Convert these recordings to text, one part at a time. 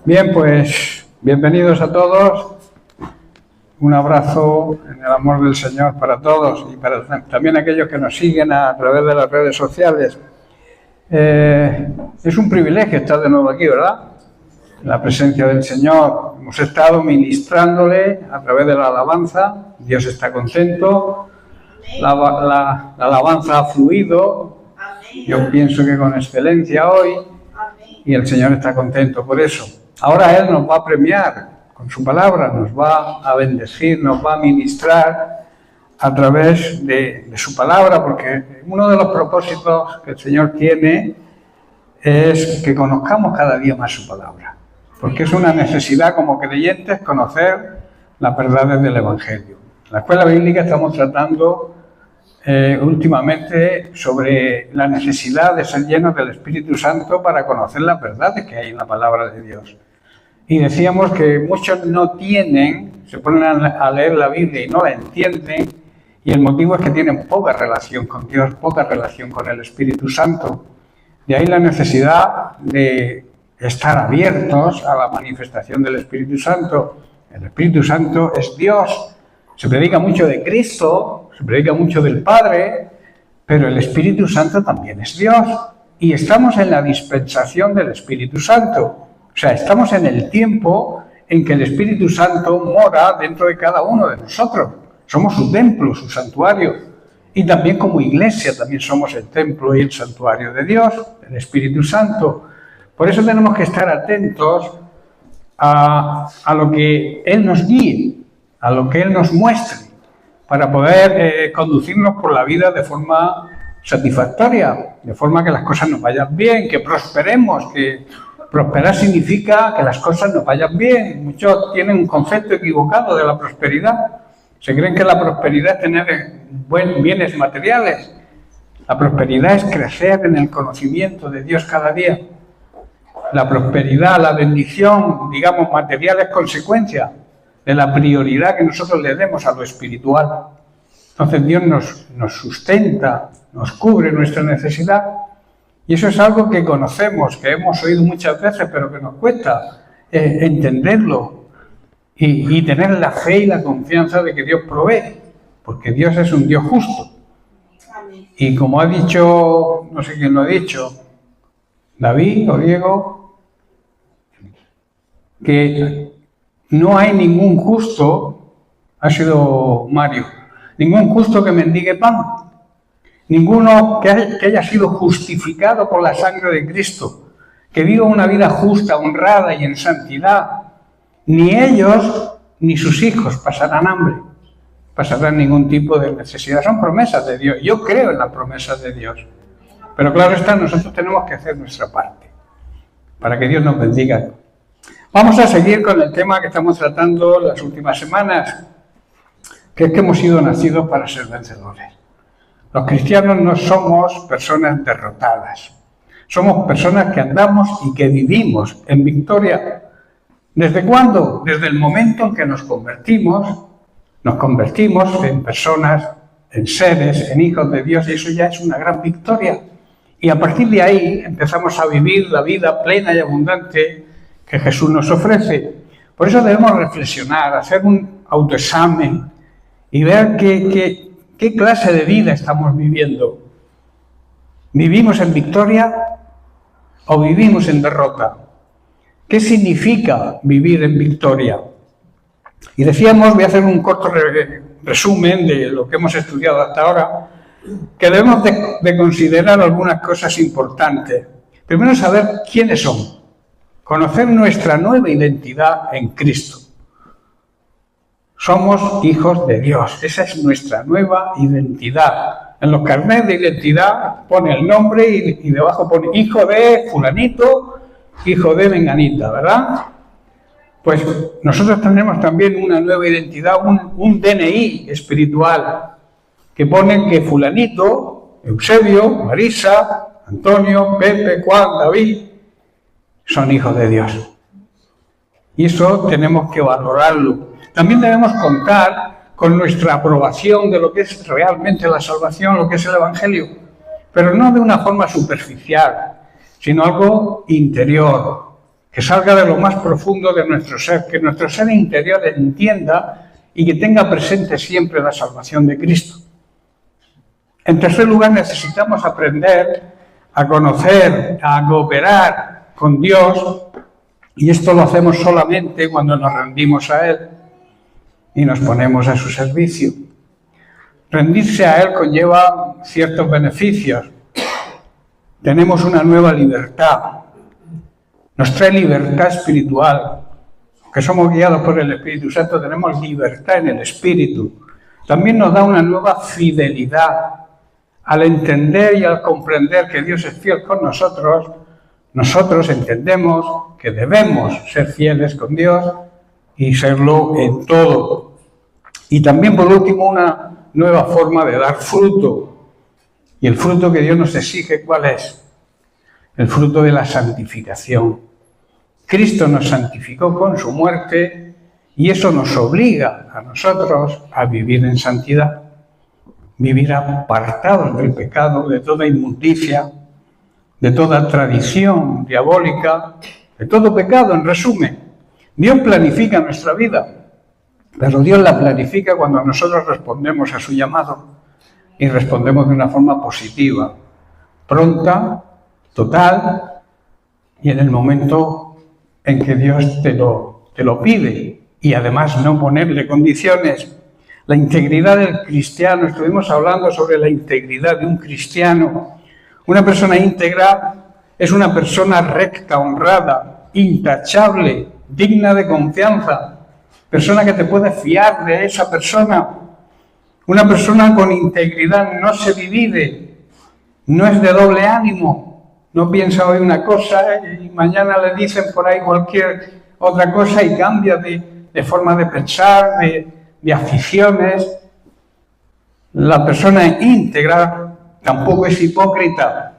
Bien, pues bienvenidos a todos. Un abrazo en el amor del Señor para todos y para también aquellos que nos siguen a través de las redes sociales. Es un privilegio estar de nuevo aquí, ¿verdad? En la presencia del Señor. Hemos estado ministrándole a través de la alabanza. Dios está contento. La alabanza ha fluido. Yo pienso que con excelencia hoy. Y el Señor está contento por eso. Ahora Él nos va a premiar con su palabra, nos va a bendecir, nos va a ministrar a través de su palabra, porque uno de los propósitos que el Señor tiene es que conozcamos cada día más su palabra, porque es una necesidad como creyentes conocer las verdades del Evangelio. En la escuela bíblica estamos tratando últimamente sobre la necesidad de ser llenos del Espíritu Santo para conocer las verdades que hay en la palabra de Dios. Y decíamos que muchos no tienen, se ponen a leer la Biblia y no la entienden, y el motivo es que tienen poca relación con Dios, poca relación con el Espíritu Santo. De ahí la necesidad de estar abiertos a la manifestación del Espíritu Santo. El Espíritu Santo es Dios. Se predica mucho de Cristo, se predica mucho del Padre, pero el Espíritu Santo también es Dios. Y estamos en la dispensación del Espíritu Santo. O sea, estamos en el tiempo en que el Espíritu Santo mora dentro de cada uno de nosotros. Somos su templo, su santuario. Y también como iglesia también somos el templo y el santuario de Dios, el Espíritu Santo. Por eso tenemos que estar atentos a lo que Él nos guíe, a lo que Él nos muestre, para poder conducirnos por la vida de forma satisfactoria, de forma que las cosas nos vayan bien, que prosperemos, que prosperar significa que las cosas nos vayan bien. Muchos tienen un concepto equivocado de la prosperidad. Se creen que la prosperidad es tener bienes materiales. La prosperidad es crecer en el conocimiento de Dios cada día. La prosperidad, la bendición, digamos, material es consecuencia de la prioridad que nosotros le demos a lo espiritual. Entonces Dios nos sustenta, nos cubre nuestra necesidad. Y eso es algo que conocemos, que hemos oído muchas veces, pero que nos cuesta entenderlo y tener la fe y la confianza de que Dios provee, porque Dios es un Dios justo. Y como ha dicho, no sé quién lo ha dicho, David o Diego, que no hay ningún justo, ha sido Mario, ningún justo que mendigue pan. Ninguno que haya sido justificado por la sangre de Cristo, que viva una vida justa, honrada y en santidad. Ni ellos ni sus hijos pasarán hambre, pasarán ningún tipo de necesidad. Son promesas de Dios. Yo creo en las promesas de Dios. Pero claro está, nosotros tenemos que hacer nuestra parte para que Dios nos bendiga. Vamos a seguir con el tema que estamos tratando las últimas semanas, que es que hemos sido nacidos para ser vencedores. Los cristianos no somos personas derrotadas. Somos personas que andamos y que vivimos en victoria. ¿Desde cuándo? Desde el momento en que nos convertimos en personas, en seres, en hijos de Dios, y eso ya es una gran victoria. Y a partir de ahí empezamos a vivir la vida plena y abundante que Jesús nos ofrece. Por eso debemos reflexionar, hacer un autoexamen y ver ¿qué clase de vida estamos viviendo? ¿Vivimos en victoria o vivimos en derrota? ¿Qué significa vivir en victoria? Y decíamos, voy a hacer un corto resumen de lo que hemos estudiado hasta ahora, que debemos de considerar algunas cosas importantes. Primero, saber quiénes somos, conocer nuestra nueva identidad en Cristo. Somos hijos de Dios, esa es nuestra nueva identidad. En los carnets de identidad pone el nombre y debajo pone hijo de fulanito, hijo de menganita, ¿verdad? Pues nosotros tenemos también una nueva identidad, un DNI espiritual, que pone que fulanito, Eusebio, Marisa, Antonio, Pepe, Juan, David, son hijos de Dios. Y eso tenemos que valorarlo. También debemos contar con nuestra aprobación de lo que es realmente la salvación, lo que es el Evangelio, pero no de una forma superficial, sino algo interior, que salga de lo más profundo de nuestro ser, que nuestro ser interior entienda y que tenga presente siempre la salvación de Cristo. En tercer lugar, necesitamos aprender a conocer, a cooperar con Dios, y esto lo hacemos solamente cuando nos rendimos a Él y nos ponemos a su servicio. Rendirse a Él conlleva ciertos beneficios. Tenemos una nueva libertad. Nos trae libertad espiritual. Que somos guiados por el Espíritu Santo, tenemos libertad en el Espíritu. También nos da una nueva fidelidad. Al entender y al comprender que Dios es fiel con nosotros, nosotros entendemos que debemos ser fieles con Dios y serlo en todo. Y también, por último, una nueva forma de dar fruto. Y el fruto que Dios nos exige, ¿cuál es? El fruto de la santificación. Cristo nos santificó con su muerte y eso nos obliga a nosotros a vivir en santidad. Vivir apartados del pecado, de toda inmundicia, de toda tradición diabólica, de todo pecado, en resumen. Dios planifica nuestra vida, pero Dios la planifica cuando nosotros respondemos a su llamado y respondemos de una forma positiva, pronta, total y en el momento en que Dios te lo pide y además no ponerle condiciones. La integridad del cristiano, estuvimos hablando sobre la integridad de un cristiano. Una persona íntegra es una persona recta, honrada, intachable, digna de confianza, persona que te puedes fiar de esa persona. Una persona con integridad no se divide, no es de doble ánimo, no piensa hoy una cosa y mañana le dicen por ahí cualquier otra cosa y cambia de forma de pensar, de aficiones. La persona íntegra tampoco es hipócrita,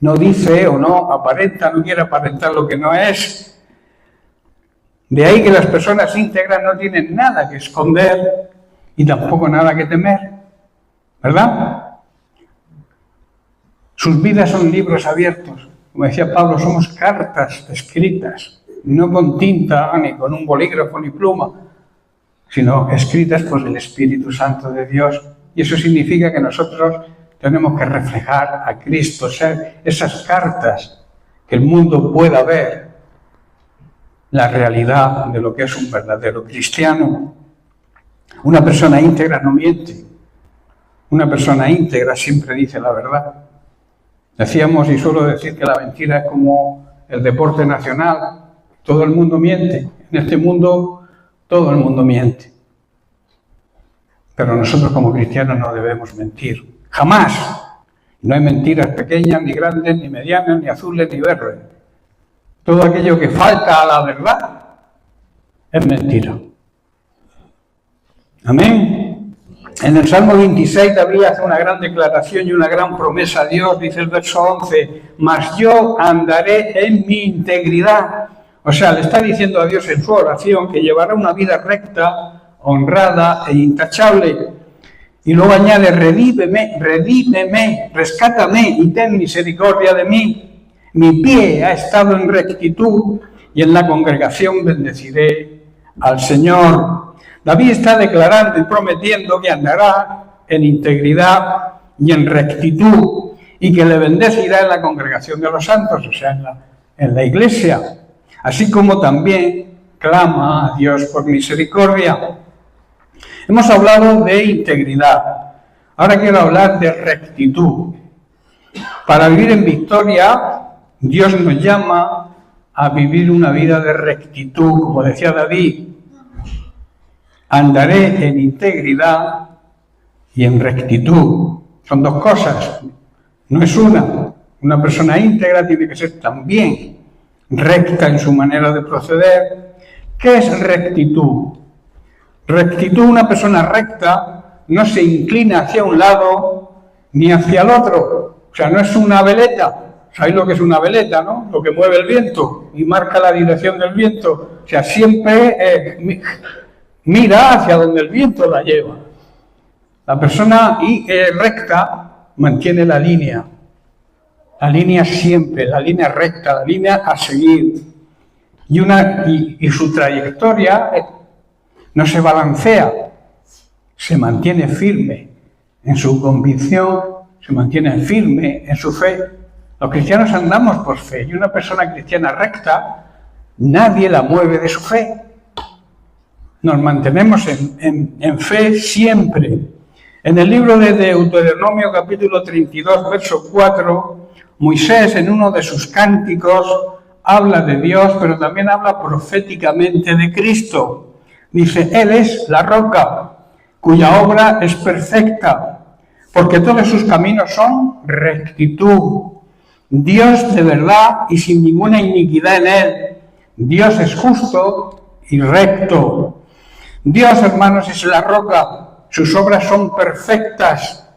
no dice o no aparenta, no quiere aparentar lo que no es. De ahí que las personas íntegras no tienen nada que esconder y tampoco nada que temer, ¿verdad? Sus vidas son libros abiertos. Como decía Pablo, somos cartas escritas, no con tinta, ni con un bolígrafo, ni pluma, sino escritas por el Espíritu Santo de Dios. Y eso significa que nosotros tenemos que reflejar a Cristo, ser esas cartas, que el mundo pueda ver la realidad de lo que es un verdadero cristiano. Una persona íntegra no miente. Una persona íntegra siempre dice la verdad. Decíamos, y suelo decir, que la mentira es como el deporte nacional. Todo el mundo miente. En este mundo, todo el mundo miente. Pero nosotros como cristianos no debemos mentir. ¡Jamás! No hay mentiras pequeñas, ni grandes, ni medianas, ni azules, ni verdes. Todo aquello que falta a la verdad es mentira. Amén. En el Salmo 26 David hace una gran declaración y una gran promesa a Dios. Dice el verso 11, mas yo andaré en mi integridad. O sea, le está diciendo a Dios en su oración que llevará una vida recta, honrada e intachable. Y luego añade, redímeme, rescátame y ten misericordia de mí. Mi pie ha estado en rectitud y en la congregación bendeciré al Señor. David está declarando y prometiendo que andará en integridad y en rectitud y que le bendecirá en la congregación de los santos, o sea, en la iglesia. Así como también clama a Dios por misericordia. Hemos hablado de integridad. Ahora quiero hablar de rectitud. Para vivir en victoria, Dios nos llama a vivir una vida de rectitud, como decía David. Andaré en integridad y en rectitud. Son dos cosas, no es una. Una persona íntegra tiene que ser también recta en su manera de proceder. ¿Qué es rectitud? Rectitud, una persona recta no se inclina hacia un lado ni hacia el otro. O sea, no es una veleta. ¿Sabéis lo que es una veleta, no? Lo que mueve el viento y marca la dirección del viento. O sea, siempre mira hacia donde el viento la lleva. La persona recta mantiene la línea siempre, la línea recta, la línea a seguir. y su trayectoria no se balancea, se mantiene firme en su convicción, se mantiene firme en su fe. Los cristianos andamos por fe y una persona cristiana recta, nadie la mueve de su fe. Nos mantenemos en fe siempre. En el libro de Deuteronomio, capítulo 32, verso 4, Moisés, en uno de sus cánticos, habla de Dios, pero también habla proféticamente de Cristo. Dice, Él es la roca, cuya obra es perfecta, porque todos sus caminos son rectitud. Dios de verdad y sin ninguna iniquidad en Él. Dios es justo y recto. Dios, hermanos, es la roca. Sus obras son perfectas.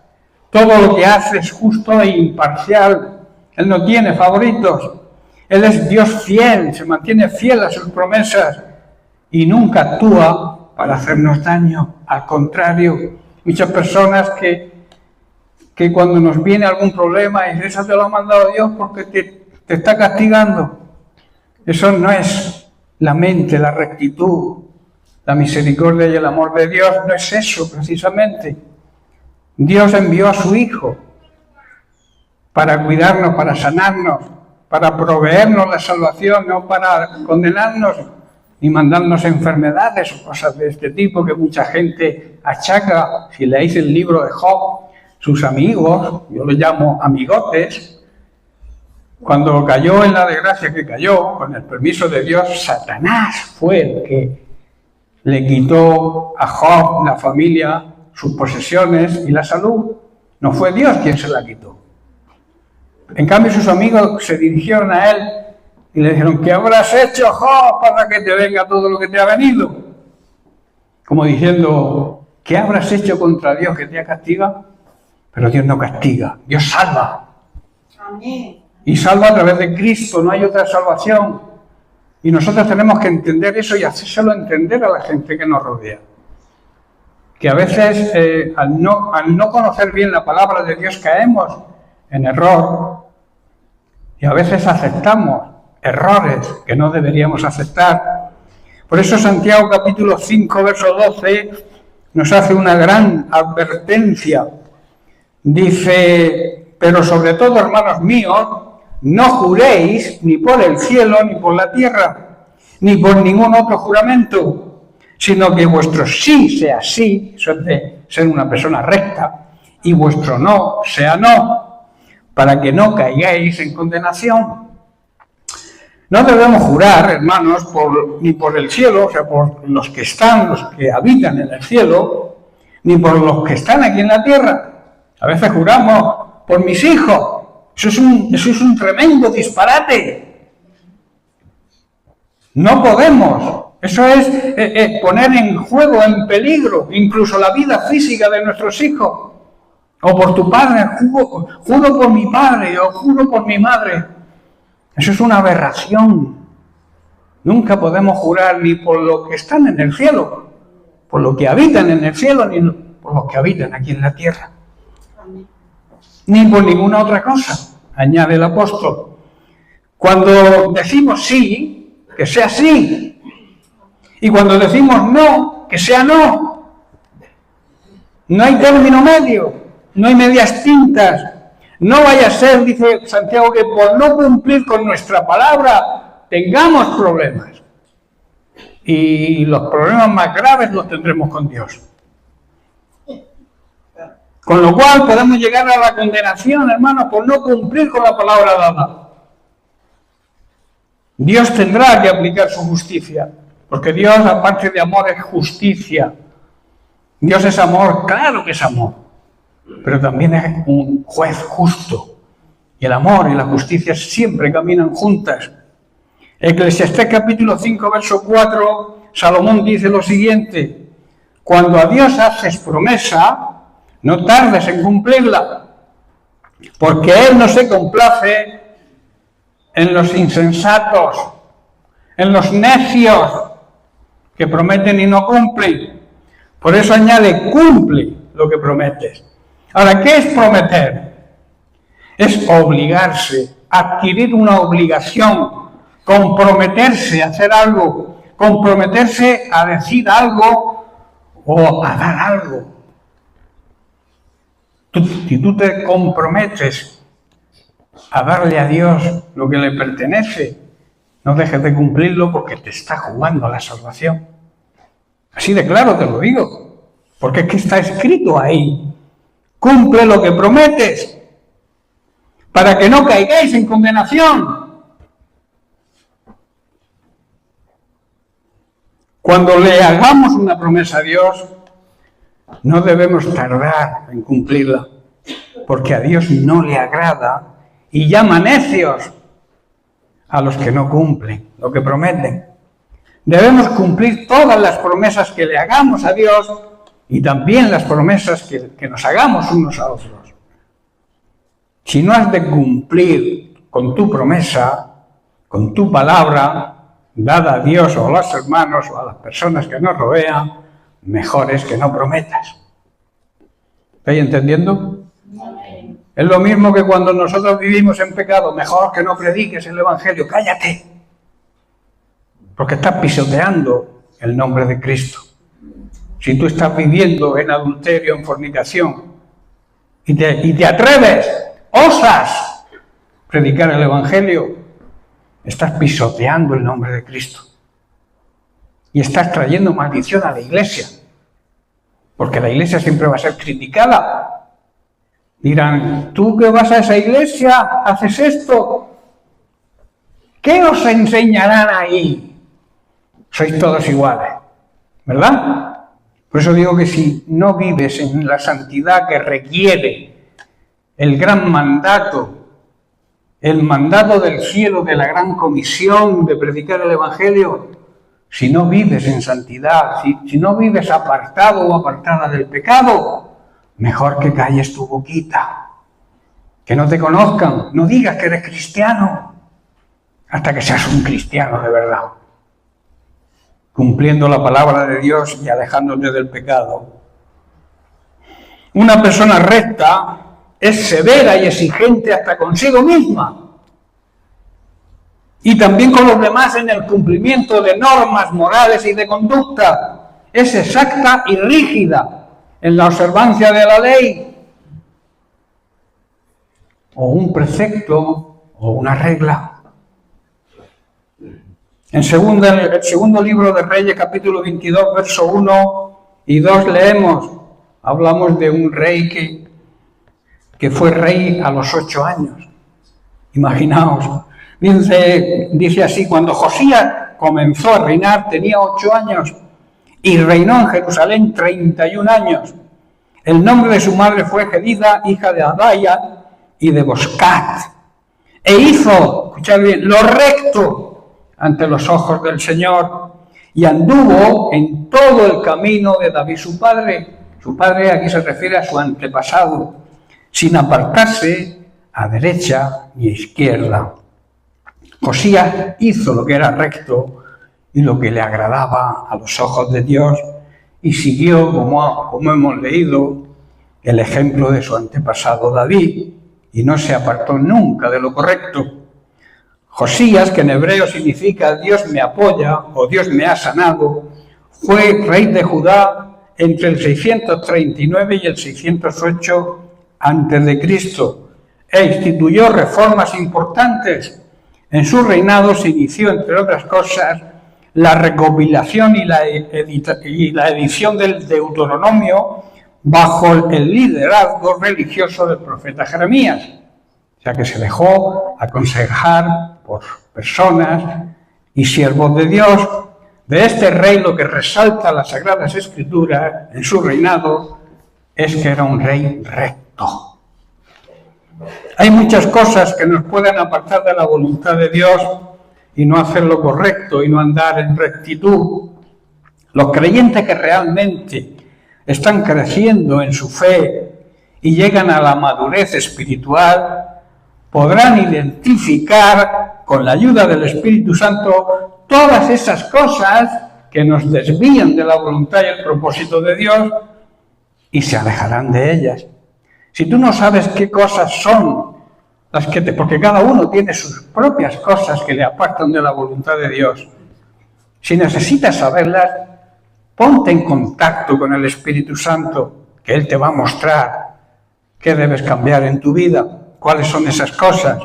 Todo lo que hace es justo e imparcial. Él no tiene favoritos. Él es Dios fiel, se mantiene fiel a sus promesas y nunca actúa para hacernos daño. Al contrario, muchas personas que cuando nos viene algún problema y eso te lo ha mandado Dios porque te está castigando. Eso no es la mente, la rectitud, la misericordia y el amor de Dios, no es eso precisamente. Dios envió a su Hijo para cuidarnos, para sanarnos, para proveernos la salvación, no para condenarnos ni mandarnos enfermedades o cosas de este tipo que mucha gente achaca. Si leéis el libro de Job, sus amigos, yo los llamo amigotes, cuando cayó en la desgracia que cayó, con el permiso de Dios, Satanás fue el que le quitó a Job, la familia, sus posesiones y la salud. No fue Dios quien se la quitó. En cambio, sus amigos se dirigieron a él y le dijeron, ¿qué habrás hecho, Job, para que te venga todo lo que te ha venido? Como diciendo, ¿qué habrás hecho contra Dios que te castiga? Pero Dios no castiga, Dios salva. Amén. Y salva a través de Cristo, no hay otra salvación. Y nosotros tenemos que entender eso y hacérselo entender a la gente que nos rodea. Que a veces, al no conocer bien la palabra de Dios, caemos en error. Y a veces aceptamos errores que no deberíamos aceptar. Por eso Santiago capítulo 5, verso 12, nos hace una gran advertencia. Dice, pero sobre todo, hermanos míos, no juréis ni por el cielo, ni por la tierra, ni por ningún otro juramento, sino que vuestro sí sea sí, eso es de ser una persona recta, y vuestro no sea no, para que no caigáis en condenación. No debemos jurar, hermanos, ni por el cielo, o sea, por los que están, los que habitan en el cielo, ni por los que están aquí en la tierra. A veces juramos por mis hijos. Eso es un tremendo disparate. No podemos. Eso es poner en juego, en peligro, incluso la vida física de nuestros hijos. O por tu padre, juro por mi padre, o juro por mi madre. Eso es una aberración. Nunca podemos jurar ni por los que están en el cielo, por los que habitan en el cielo, ni por los que habitan aquí en la tierra. Ni por ninguna otra cosa, añade el apóstol. Cuando decimos sí, que sea sí. Y cuando decimos no, que sea no. No hay término medio, no hay medias tintas. No vaya a ser, dice Santiago, que por no cumplir con nuestra palabra tengamos problemas. Y los problemas más graves los tendremos con Dios. Con lo cual podemos llegar a la condenación, hermanos, por no cumplir con la palabra dada. Dios tendrá que aplicar su justicia, porque Dios, aparte de amor, es justicia. Dios es amor, claro que es amor, pero también es un juez justo. Y el amor y la justicia siempre caminan juntas. Eclesiastés capítulo 5, verso 4, Salomón dice lo siguiente: cuando a Dios haces promesa, no tardes en cumplirla, porque Él no se complace en los insensatos, en los necios que prometen y no cumplen. Por eso añade, cumple lo que prometes. Ahora, ¿qué es prometer? Es obligarse, adquirir una obligación, comprometerse a hacer algo, comprometerse a decir algo o a dar algo. Si tú te comprometes a darle a Dios lo que le pertenece, no dejes de cumplirlo porque te está jugando la salvación. Así de claro te lo digo, porque es que está escrito ahí. Cumple lo que prometes, para que no caigáis en condenación. Cuando le hagamos una promesa a Dios, no debemos tardar en cumplirla, porque a Dios no le agrada y llama necios a los que no cumplen lo que prometen. Debemos cumplir todas las promesas que le hagamos a Dios y también las promesas que nos hagamos unos a otros. Si no has de cumplir con tu promesa, con tu palabra, dada a Dios o a los hermanos o a las personas que nos rodean, mejor es que no prometas. ¿Estáis entendiendo? Es lo mismo que cuando nosotros vivimos en pecado, mejor que no prediques el Evangelio, cállate, porque estás pisoteando el nombre de Cristo. Si tú estás viviendo en adulterio, en fornicación, y te atreves, osas predicar el Evangelio, estás pisoteando el nombre de Cristo. Y estás trayendo maldición a la iglesia, porque la iglesia siempre va a ser criticada. Dirán, tú que vas a esa iglesia, haces esto. ¿Qué os enseñarán ahí? Sois todos iguales, ¿verdad? Por eso digo que si no vives en la santidad que requiere el gran mandato, el mandato del cielo de la gran comisión de predicar el Evangelio, si no vives en santidad, si no vives apartado o apartada del pecado, mejor que calles tu boquita, que no te conozcan, no digas que eres cristiano, hasta que seas un cristiano de verdad, cumpliendo la palabra de Dios y alejándote del pecado. Una persona recta es severa y exigente hasta consigo misma, y también con los demás en el cumplimiento de normas morales y de conducta. Es exacta y rígida en la observancia de la ley, o un precepto, o una regla. El segundo libro de Reyes, capítulo 22, verso 1 y 2, hablamos de un rey que fue rey a los 8 años. Imaginaos. Dice así, cuando Josías comenzó a reinar tenía 8 años y reinó en Jerusalén 31 años. El nombre de su madre fue Gedida, hija de Adaya y de Boscat. E hizo, escuchad bien, lo recto ante los ojos del Señor y anduvo en todo el camino de David su padre. Su padre aquí se refiere a su antepasado, sin apartarse a derecha ni a izquierda. Josías hizo lo que era recto y lo que le agradaba a los ojos de Dios y siguió, como hemos leído, el ejemplo de su antepasado David y no se apartó nunca de lo correcto. Josías, que en hebreo significa Dios me apoya o Dios me ha sanado, fue rey de Judá entre el 639 y el 608 a.C. e instituyó reformas importantes. En su reinado se inició, entre otras cosas, la recopilación y la edición del Deuteronomio bajo el liderazgo religioso del profeta Jeremías. O sea que se dejó aconsejar por personas y siervos de Dios. De este rey lo que resalta las Sagradas Escrituras en su reinado es que era un rey recto. Hay muchas cosas que nos pueden apartar de la voluntad de Dios y no hacer lo correcto y no andar en rectitud. Los creyentes que realmente están creciendo en su fe y llegan a la madurez espiritual podrán identificar con la ayuda del Espíritu Santo todas esas cosas que nos desvían de la voluntad y el propósito de Dios y se alejarán de ellas. Si tú no sabes qué cosas son porque cada uno tiene sus propias cosas que le apartan de la voluntad de Dios. Si necesitas saberlas, ponte en contacto con el Espíritu Santo, que Él te va a mostrar qué debes cambiar en tu vida, cuáles son esas cosas.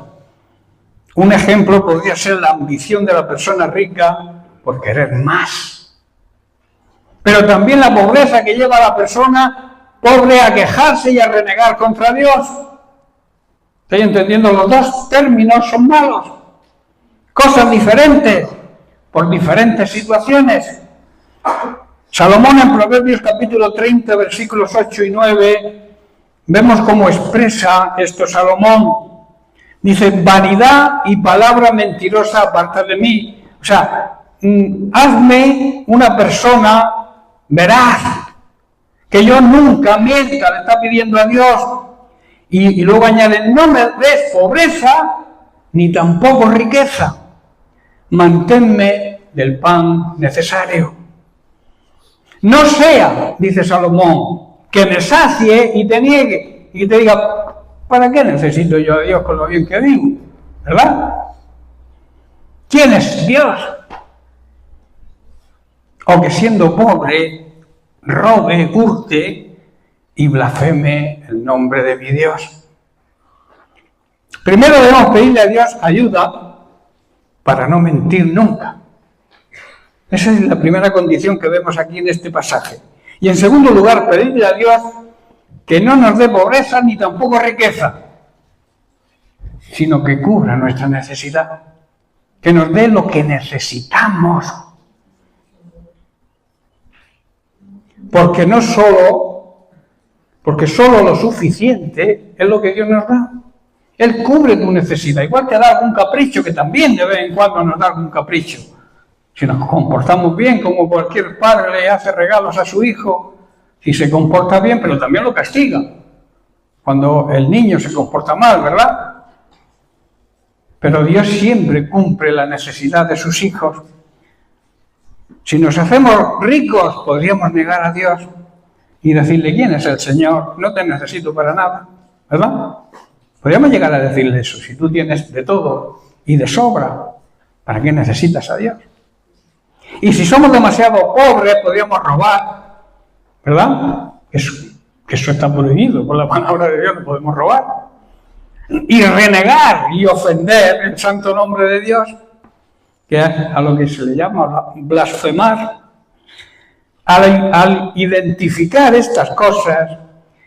Un ejemplo podría ser la ambición de la persona rica por querer más. Pero también la pobreza que lleva a la persona pobre a quejarse y a renegar contra Dios. ¿Estoy entendiendo? Los dos términos son malos. Cosas diferentes, por diferentes situaciones. Salomón en Proverbios capítulo 30, versículos 8 y 9, vemos cómo expresa esto Salomón. Dice, vanidad y palabra mentirosa aparta de mí. O sea, hazme una persona veraz, que yo nunca mienta, le está pidiendo a Dios. Y luego añade, no me des pobreza, ni tampoco riqueza. Manténme del pan necesario. No sea, dice Salomón, que me sacie y te niegue, y te diga, ¿para qué necesito yo a Dios con lo bien que vivo? ¿Verdad? ¿Quién es Dios? O que siendo pobre, robe, hurte y blasfeme el nombre de mi Dios. Primero debemos pedirle a Dios ayuda para no mentir nunca. Esa es la primera condición que vemos aquí en este pasaje. Y en segundo lugar, pedirle a Dios que no nos dé pobreza ni tampoco riqueza, sino que cubra nuestra necesidad, que nos dé lo que necesitamos. Porque solo lo suficiente es lo que Dios nos da. Él cubre tu necesidad, igual que da algún capricho, que también de vez en cuando nos da algún capricho. Si nos comportamos bien, como cualquier padre le hace regalos a su hijo, si se comporta bien, pero también lo castiga cuando el niño se comporta mal, ¿verdad? Pero Dios siempre cumple la necesidad de sus hijos. Si nos hacemos ricos, podríamos negar a Dios y decirle, ¿quién es el Señor? No te necesito para nada, ¿verdad? Podríamos llegar a decirle eso. Si tú tienes de todo y de sobra, ¿para qué necesitas a Dios? Y si somos demasiado pobres, podríamos robar, ¿verdad? Que eso está prohibido, por la palabra de Dios no podemos robar. Y renegar y ofender el santo nombre de Dios, que es a lo que se le llama blasfemar. Al identificar estas cosas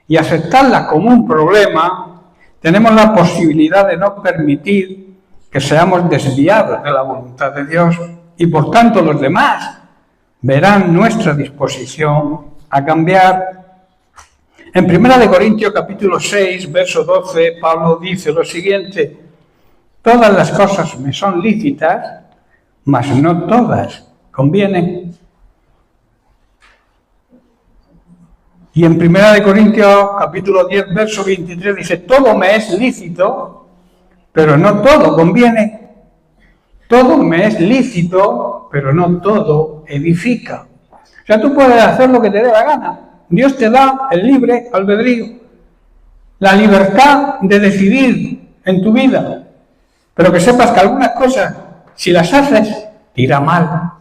y aceptarlas como un problema, tenemos la posibilidad de no permitir que seamos desviados de la voluntad de Dios y por tanto los demás verán nuestra disposición a cambiar. En 1 Corintios capítulo 6, verso 12, Pablo dice lo siguiente: todas las cosas me son lícitas, mas no todas convienen. Y en 1 Corintios capítulo 10, verso 23 dice, todo me es lícito, pero no todo conviene. Todo me es lícito, pero no todo edifica. O sea, tú puedes hacer lo que te dé la gana. Dios te da el libre albedrío, la libertad de decidir en tu vida. Pero que sepas que algunas cosas, si las haces, te irá mal.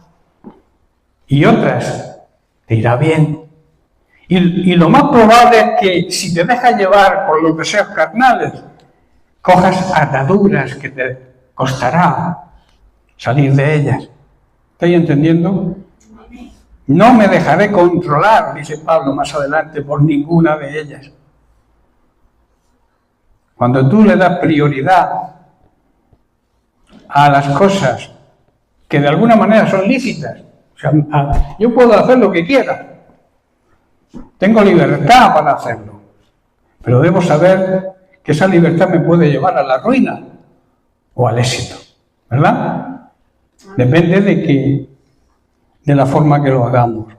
Y otras, te irá bien. Y lo más probable es que si te dejas llevar por los deseos carnales, cojas ataduras que te costará salir de ellas. ¿Estoy entendiendo? No me dejaré controlar, dice Pablo más adelante, por ninguna de ellas. Cuando tú le das prioridad a las cosas que de alguna manera son lícitas, o sea, yo puedo hacer lo que quiera, tengo libertad para hacerlo, pero debo saber que esa libertad me puede llevar a la ruina o al éxito, ¿verdad? Depende de la forma que lo hagamos.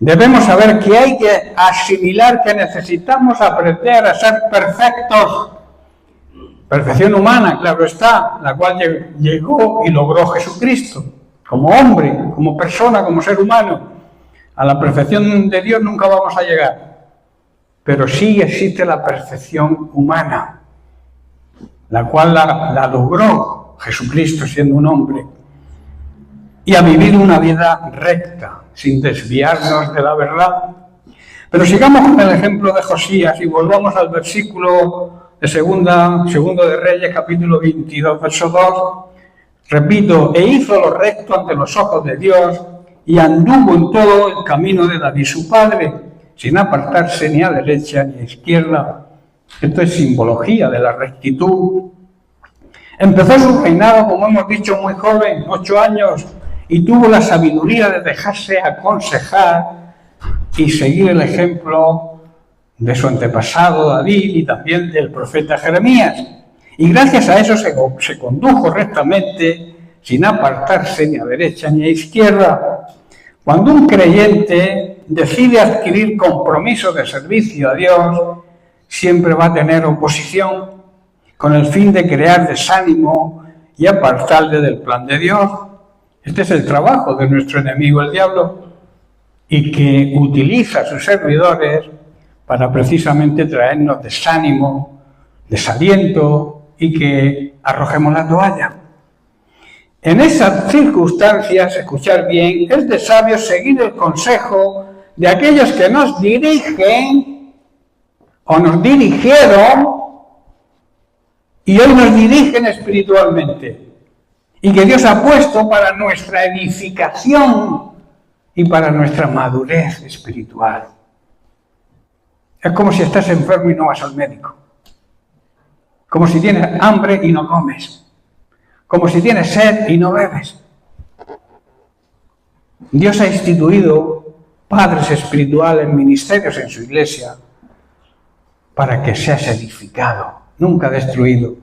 Debemos saber que hay que asimilar que necesitamos aprender a ser perfectos. Perfección humana, claro está, la cual llegó y logró Jesucristo, como hombre, como persona, como ser humano. A la perfección de Dios nunca vamos a llegar, pero sí existe la perfección humana. la cual la logró Jesucristo siendo un hombre, y a vivir una vida recta, sin desviarnos de la verdad. Pero sigamos con el ejemplo de Josías y volvamos al versículo de segundo de Reyes, capítulo 22, verso 2. Repito, e hizo lo recto ante los ojos de Dios y anduvo en todo el camino de David su padre, sin apartarse ni a derecha ni a izquierda. Esto es simbología de la rectitud. Empezó su reinado, como hemos dicho, muy joven, 8 años, y tuvo la sabiduría de dejarse aconsejar y seguir el ejemplo de su antepasado David y también del profeta Jeremías. Y gracias a eso se condujo rectamente, sin apartarse ni a derecha ni a izquierda. Cuando un creyente decide adquirir compromiso de servicio a Dios, siempre va a tener oposición, con el fin de crear desánimo y apartarle del plan de Dios. Este es el trabajo de nuestro enemigo, el diablo, y que utiliza a sus servidores para precisamente traernos desánimo, desaliento y que arrojemos la toalla. En esas circunstancias, escuchar bien, es de sabio seguir el consejo de aquellos que nos dirigen o nos dirigieron y hoy nos dirigen espiritualmente, y que Dios ha puesto para nuestra edificación y para nuestra madurez espiritual. Es como si estás enfermo y no vas al médico, como si tienes hambre y no comes, como si tienes sed y no bebes. Dios ha instituido padres espirituales, ministerios en su iglesia, para que seas edificado, nunca destruido.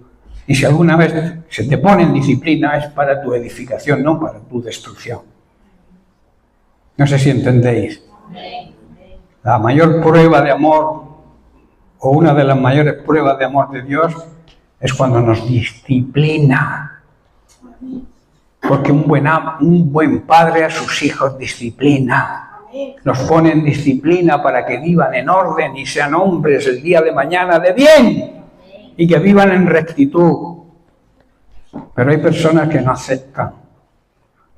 Y si alguna vez se te pone en disciplina, es para tu edificación, no para tu destrucción. No sé si entendéis. La mayor prueba de amor, o una de las mayores pruebas de amor de Dios, es cuando nos disciplina. Porque un buen padre a sus hijos disciplina. Los pone en disciplina para que vivan en orden y sean hombres el día de mañana de bien. Y que vivan en rectitud. Pero hay personas que no aceptan,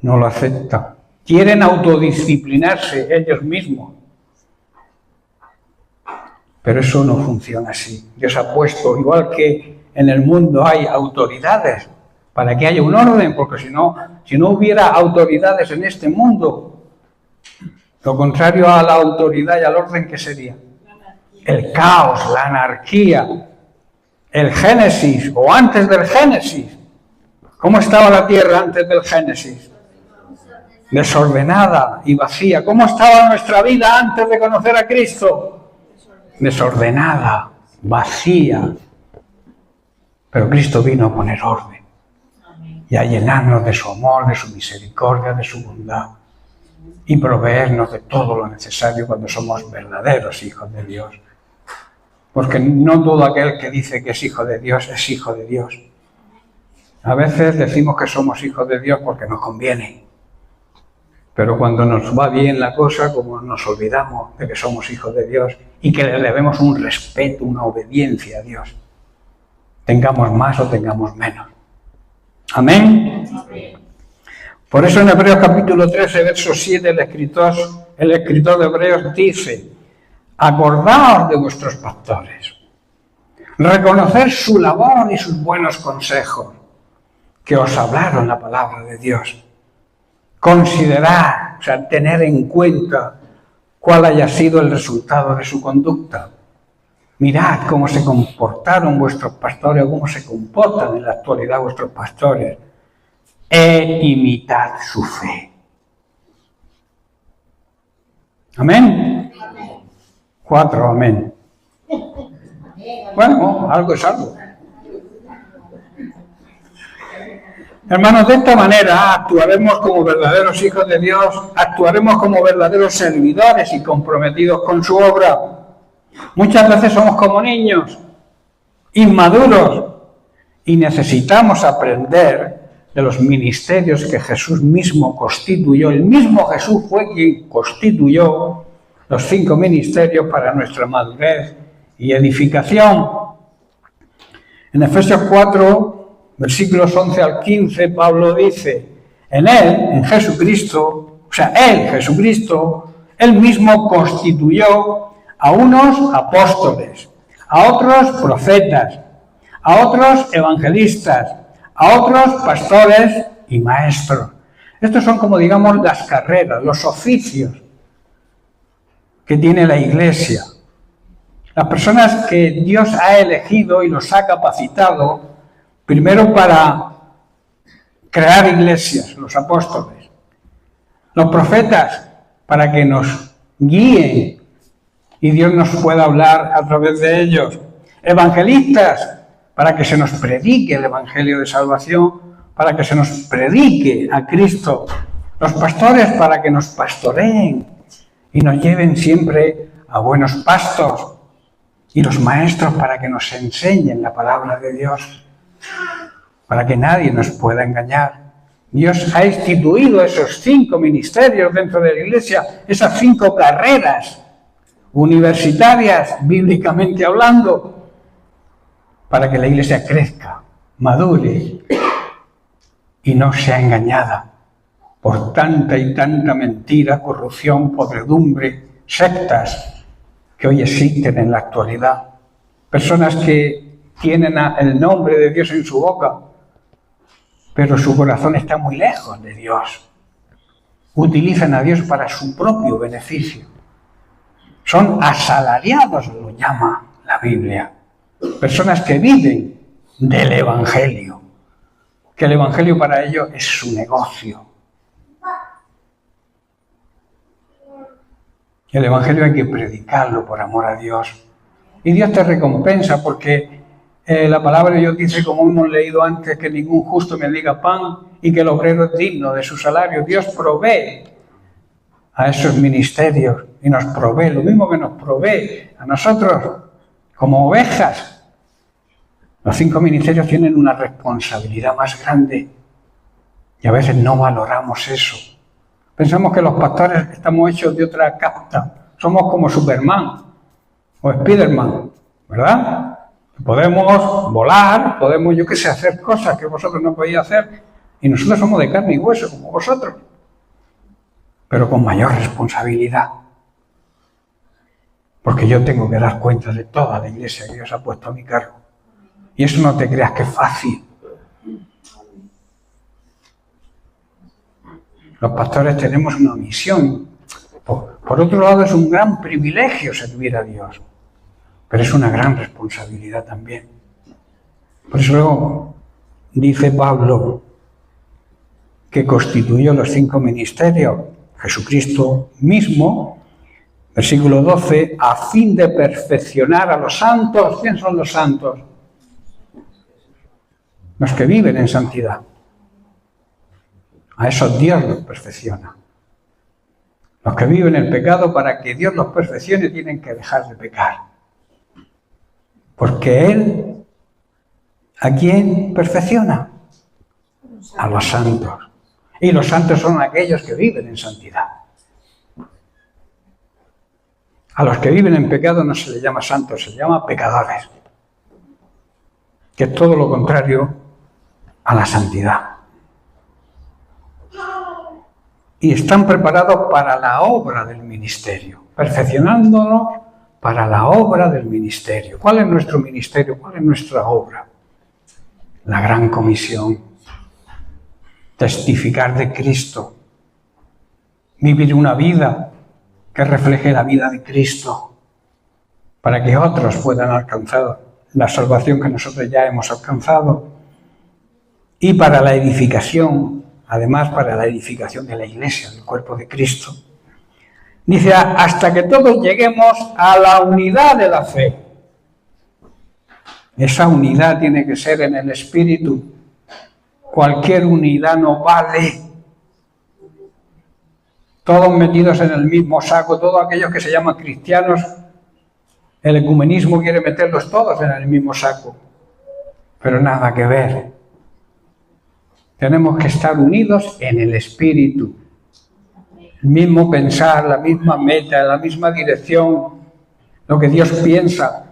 no lo aceptan. Quieren autodisciplinarse ellos mismos. Pero eso no funciona así. Dios ha puesto, igual que en el mundo hay autoridades, para que haya un orden, porque si no hubiera autoridades en este mundo, lo contrario a la autoridad y al orden, ¿qué sería? El caos, la anarquía. El Génesis, o antes del Génesis. ¿Cómo estaba la tierra antes del Génesis? Desordenada y vacía. ¿Cómo estaba nuestra vida antes de conocer a Cristo? Desordenada, vacía. Pero Cristo vino a poner orden y a llenarnos de su amor, de su misericordia, de su bondad y proveernos de todo lo necesario cuando somos verdaderos hijos de Dios. Porque no todo aquel que dice que es hijo de Dios es hijo de Dios. A veces decimos que somos hijos de Dios porque nos conviene. Pero cuando nos va bien la cosa, como nos olvidamos de que somos hijos de Dios y que le debemos un respeto, una obediencia a Dios. Tengamos más o tengamos menos. Amén. Por eso en Hebreos capítulo 13, verso 7, el escritor de Hebreos dice: acordaos de vuestros pastores, reconocer su labor y sus buenos consejos, que os hablaron la palabra de Dios. Considerar, o sea, tener en cuenta cuál haya sido el resultado de su conducta. Mirad cómo se comportaron vuestros pastores, o cómo se comportan en la actualidad vuestros pastores, e imitad su fe. Amén. 4, amén. Bueno, algo es algo. Hermanos, de esta manera actuaremos como verdaderos hijos de Dios, actuaremos como verdaderos servidores y comprometidos con su obra. Muchas veces somos como niños, inmaduros, y necesitamos aprender de los ministerios que Jesús mismo constituyó. El mismo Jesús fue quien constituyó los 5 ministerios para nuestra madurez y edificación. En Efesios 4, versículos 11 al 15, Pablo dice, en Él, en Jesucristo, o sea, Él, Jesucristo, Él mismo constituyó a unos apóstoles, a otros profetas, a otros evangelistas, a otros pastores y maestros. Estos son como, digamos, las carreras, los oficios que tiene la Iglesia. Las personas que Dios ha elegido y los ha capacitado, primero para crear iglesias, los apóstoles. Los profetas, para que nos guíen y Dios nos pueda hablar a través de ellos. Evangelistas, para que se nos predique el Evangelio de salvación, para que se nos predique a Cristo. Los pastores, para que nos pastoreen y nos lleven siempre a buenos pastos. Y los maestros, para que nos enseñen la palabra de Dios, para que nadie nos pueda engañar. Dios ha instituido esos 5 ministerios dentro de la Iglesia, esas 5 carreras universitarias, bíblicamente hablando, para que la Iglesia crezca, madure y no sea engañada por tanta y tanta mentira, corrupción, podredumbre, sectas que hoy existen en la actualidad. Personas que tienen el nombre de Dios en su boca, pero su corazón está muy lejos de Dios. Utilizan a Dios para su propio beneficio. Son asalariados, lo llama la Biblia. Personas que viven del Evangelio. Que el Evangelio para ellos es su negocio. El Evangelio hay que predicarlo por amor a Dios. Y Dios te recompensa porque la palabra de Dios dice, como hemos leído antes, que ningún justo mendiga pan y que el obrero es digno de su salario. Dios provee a esos ministerios y nos provee, lo mismo que nos provee a nosotros como ovejas. Los 5 ministerios tienen una responsabilidad más grande y a veces no valoramos eso. Pensamos que los pastores estamos hechos de otra casta. Somos como Superman o Spiderman, ¿verdad? Podemos volar, podemos, yo qué sé, hacer cosas que vosotros no podéis hacer. Y nosotros somos de carne y hueso, como vosotros. Pero con mayor responsabilidad. Porque yo tengo que dar cuenta de toda la Iglesia que Dios ha puesto a mi cargo. Y eso no te creas que es fácil. Los pastores tenemos una misión. Por otro lado, es un gran privilegio servir a Dios, pero es una gran responsabilidad también. Por eso luego dice Pablo que constituyó los 5 ministerios, Jesucristo mismo, versículo 12, a fin de perfeccionar a los santos. ¿Quién son los santos? Los que viven en santidad. A esos Dios los perfecciona. Los que viven el pecado, para que Dios los perfeccione, tienen que dejar de pecar. Porque Él, ¿a quién perfecciona? A los santos. Y los santos son aquellos que viven en santidad. A los que viven en pecado no se les llama santos, se les llama pecadores. Que es todo lo contrario a la santidad. Y están preparados para la obra del ministerio, perfeccionándonos para la obra del ministerio. ¿Cuál es nuestro ministerio? ¿Cuál es nuestra obra? La gran comisión. Testificar de Cristo. Vivir una vida que refleje la vida de Cristo, para que otros puedan alcanzar la salvación que nosotros ya hemos alcanzado. Y para la edificación, además para la edificación de la Iglesia, del cuerpo de Cristo. Dice, hasta que todos lleguemos a la unidad de la fe. Esa unidad tiene que ser en el Espíritu. Cualquier unidad no vale. Todos metidos en el mismo saco, todos aquellos que se llaman cristianos, el ecumenismo quiere meterlos todos en el mismo saco. Pero nada que ver. Tenemos que estar unidos en el Espíritu. El mismo pensar, la misma meta, la misma dirección, lo que Dios piensa.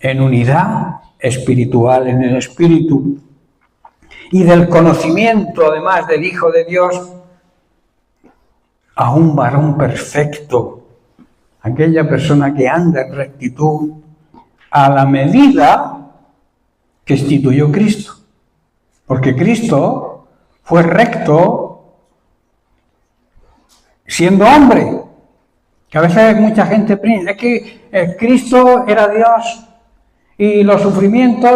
en unidad espiritual, en el Espíritu, y del conocimiento, además del Hijo de Dios, a un varón perfecto, aquella persona que anda en rectitud, a la medida que instituyó Cristo. Porque Cristo fue recto siendo hombre. Que a veces mucha gente piensa, es que Cristo era Dios y los sufrimientos,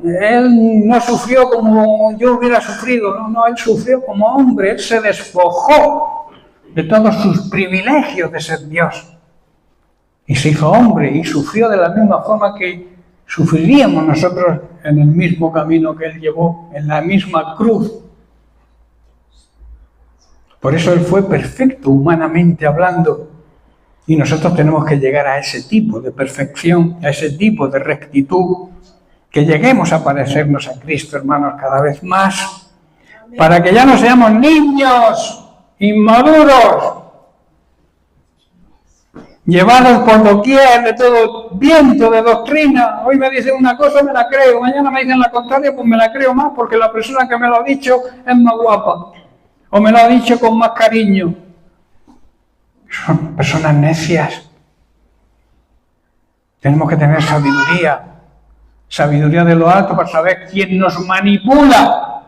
Él no sufrió como yo hubiera sufrido, no, Él sufrió como hombre, Él se despojó de todos sus privilegios de ser Dios y se hizo hombre y sufrió de la misma forma que sufriríamos nosotros en el mismo camino que Él llevó, en la misma cruz. Por eso Él fue perfecto humanamente hablando. Y nosotros tenemos que llegar a ese tipo de perfección, a ese tipo de rectitud, que lleguemos a parecernos a Cristo, hermanos, cada vez más, para que ya no seamos niños inmaduros, llevados por doquier de todo viento de doctrina. Hoy me dicen una cosa, me la creo, mañana me dicen la contraria, pues me la creo más, porque la persona que me lo ha dicho es más guapa, o me lo ha dicho con más cariño. Son personas necias. Tenemos que tener sabiduría de lo alto para saber quién nos manipula.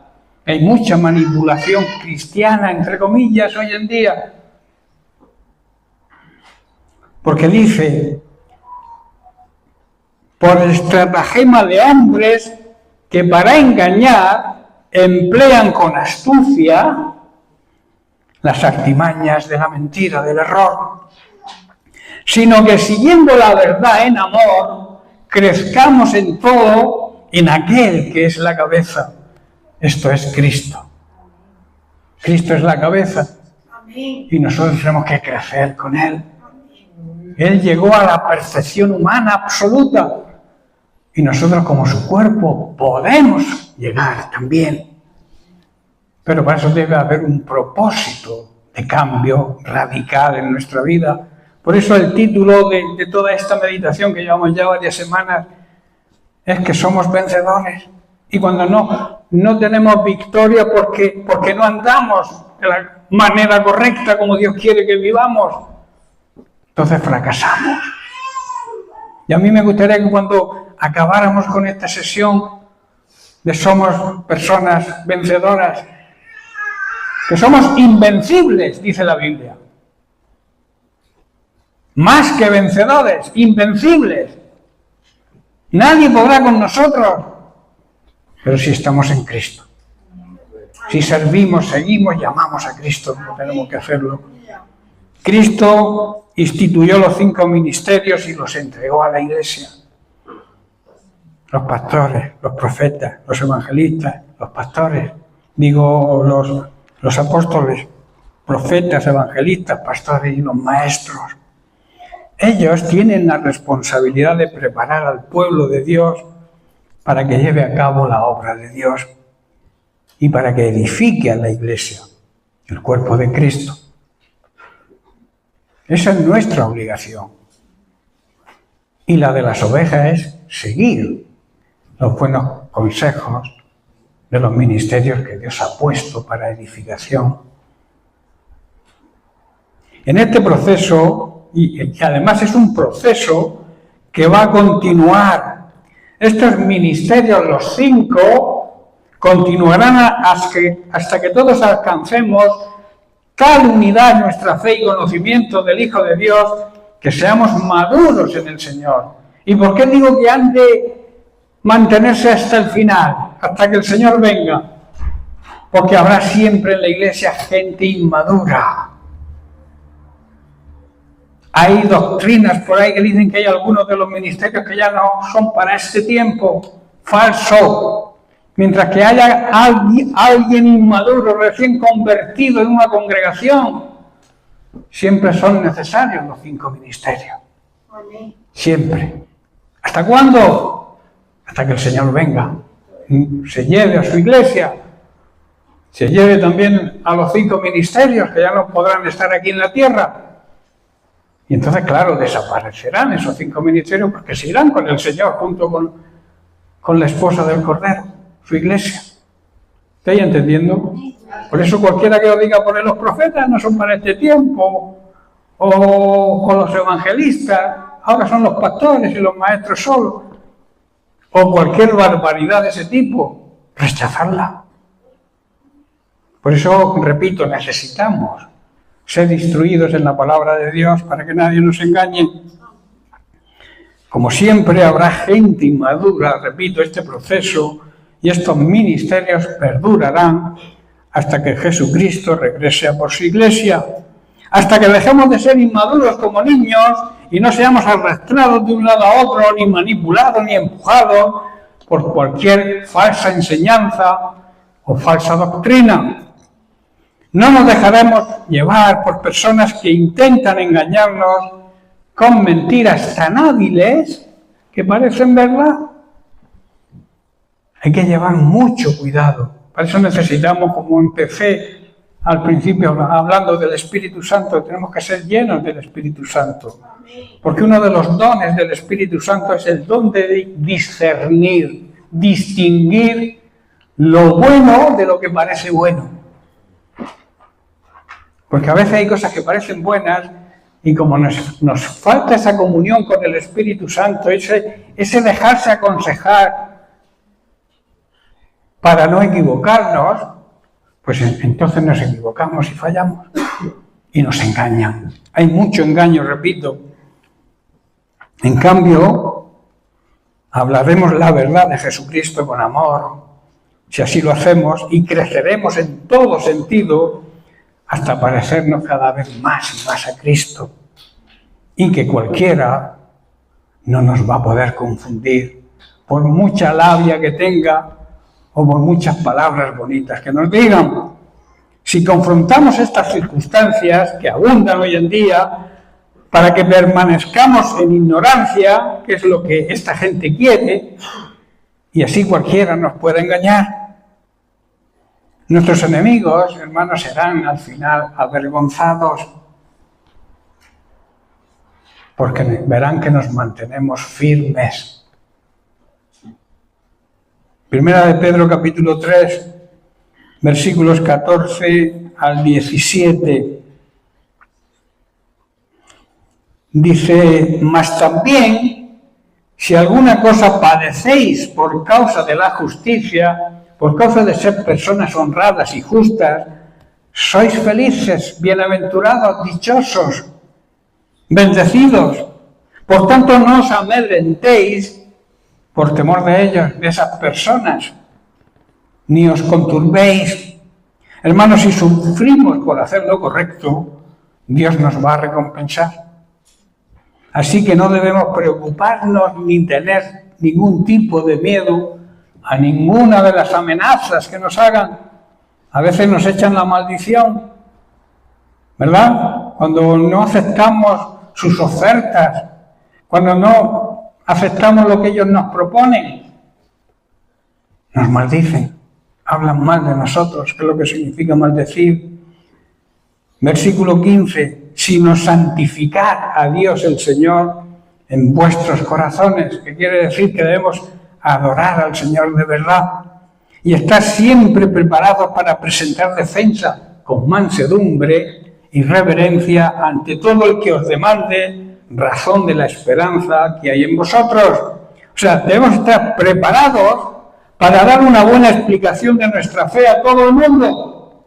Hay mucha manipulación cristiana, entre comillas, hoy en día. Porque dice, por estratagema de hombres que para engañar emplean con astucia las artimañas de la mentira, del error, sino que siguiendo la verdad en amor, crezcamos en todo en aquel que es la cabeza. Esto es Cristo. Cristo es la cabeza y nosotros tenemos que crecer con Él. Él llegó a la perfección humana absoluta y nosotros como su cuerpo podemos llegar también. Pero para eso debe haber un propósito de cambio radical en nuestra vida. Por eso el título de toda esta meditación que llevamos ya varias semanas es que somos vencedores. Y cuando no tenemos victoria porque no andamos de la manera correcta como Dios quiere que vivamos, entonces fracasamos. Y a mí me gustaría que cuando acabáramos con esta sesión de somos personas vencedoras, que somos invencibles, dice la Biblia. Más que vencedores, invencibles. Nadie podrá con nosotros, pero si estamos en Cristo. Si servimos, seguimos y amamos a Cristo, no tenemos que hacerlo. Cristo instituyó los 5 ministerios y los entregó a la Iglesia. Los pastores, los profetas, los evangelistas, los pastores, los apóstoles, profetas, evangelistas, pastores y los maestros. Ellos tienen la responsabilidad de preparar al pueblo de Dios para que lleve a cabo la obra de Dios y para que edifique a la Iglesia, el cuerpo de Cristo. Esa es nuestra obligación. Y la de las ovejas es seguir los buenos consejos de los ministerios que Dios ha puesto para edificación. En este proceso, y además es un proceso que va a continuar, estos ministerios, los 5, continuarán hasta que todos alcancemos tal unidad en nuestra fe y conocimiento del Hijo de Dios, que seamos maduros en el Señor. ¿Y por qué digo que han de mantenerse hasta el final, hasta que el Señor venga? Porque habrá siempre en la Iglesia gente inmadura. Hay doctrinas por ahí que dicen que hay algunos de los ministerios que ya no son para este tiempo. Falso. Mientras que haya alguien inmaduro, recién convertido en una congregación, siempre son necesarios los 5 ministerios. Siempre. ¿Hasta cuándo? Hasta que el Señor venga, se lleve a su iglesia, se lleve también a los 5 ministerios que ya no podrán estar aquí en la tierra. Y entonces, claro, desaparecerán esos 5 ministerios porque se irán con el Señor junto con la esposa del Cordero, su iglesia. ¿Estáis entendiendo? Por eso cualquiera que os diga poner los profetas no son para este tiempo, o los evangelistas, ahora son los pastores y los maestros solos, o cualquier barbaridad de ese tipo, rechazarla. Por eso, repito, necesitamos ser instruidos en la palabra de Dios para que nadie nos engañe. Como siempre, habrá gente inmadura, repito, este proceso y estos ministerios perdurarán hasta que Jesucristo regrese a por su iglesia, hasta que dejemos de ser inmaduros como niños y no seamos arrastrados de un lado a otro, ni manipulados, ni empujados por cualquier falsa enseñanza o falsa doctrina. No nos dejaremos llevar por personas que intentan engañarnos con mentiras tan hábiles que parecen verdad. Hay que llevar mucho cuidado. Para eso necesitamos, como empecé al principio hablando del Espíritu Santo, tenemos que ser llenos del Espíritu Santo. Porque uno de los dones del Espíritu Santo es el don de discernir, distinguir lo bueno de lo que parece bueno. Porque a veces hay cosas que parecen buenas y como nos falta esa comunión con el Espíritu Santo, ese dejarse aconsejar para no equivocarnos, pues entonces nos equivocamos y fallamos y nos engañan. Hay mucho engaño, repito. En cambio, hablaremos la verdad de Jesucristo con amor, si así lo hacemos, y creceremos en todo sentido hasta parecernos cada vez más y más a Cristo, y que cualquiera no nos va a poder confundir por mucha labia que tenga o por muchas palabras bonitas que nos digan. Si confrontamos estas circunstancias que abundan hoy en día para que permanezcamos en ignorancia, que es lo que esta gente quiere, y así cualquiera nos puede engañar, nuestros enemigos, hermanos, serán al final avergonzados porque verán que nos mantenemos firmes. Primera de Pedro, capítulo 3, versículos 14 al 17. Dice: mas también, si alguna cosa padecéis por causa de la justicia, por causa de ser personas honradas y justas, sois felices, bienaventurados, dichosos, bendecidos. Por tanto, no os amedrentéis por temor de ellos, de esas personas, ni os conturbéis. Hermanos, si sufrimos por hacer lo correcto, Dios nos va a recompensar. Así que no debemos preocuparnos ni tener ningún tipo de miedo a ninguna de las amenazas que nos hagan. A veces nos echan la maldición, ¿verdad? Cuando no aceptamos sus ofertas, cuando no aceptamos lo que ellos nos proponen, nos maldicen, hablan mal de nosotros, que es lo que significa maldecir. Versículo 15: sino santificad a Dios el Señor en vuestros corazones, que quiere decir que debemos adorar al Señor de verdad y estar siempre preparados para presentar defensa con mansedumbre y reverencia ante todo el que os demande razón de la esperanza que hay en vosotros. O sea, debemos estar preparados para dar una buena explicación de nuestra fe a todo el mundo.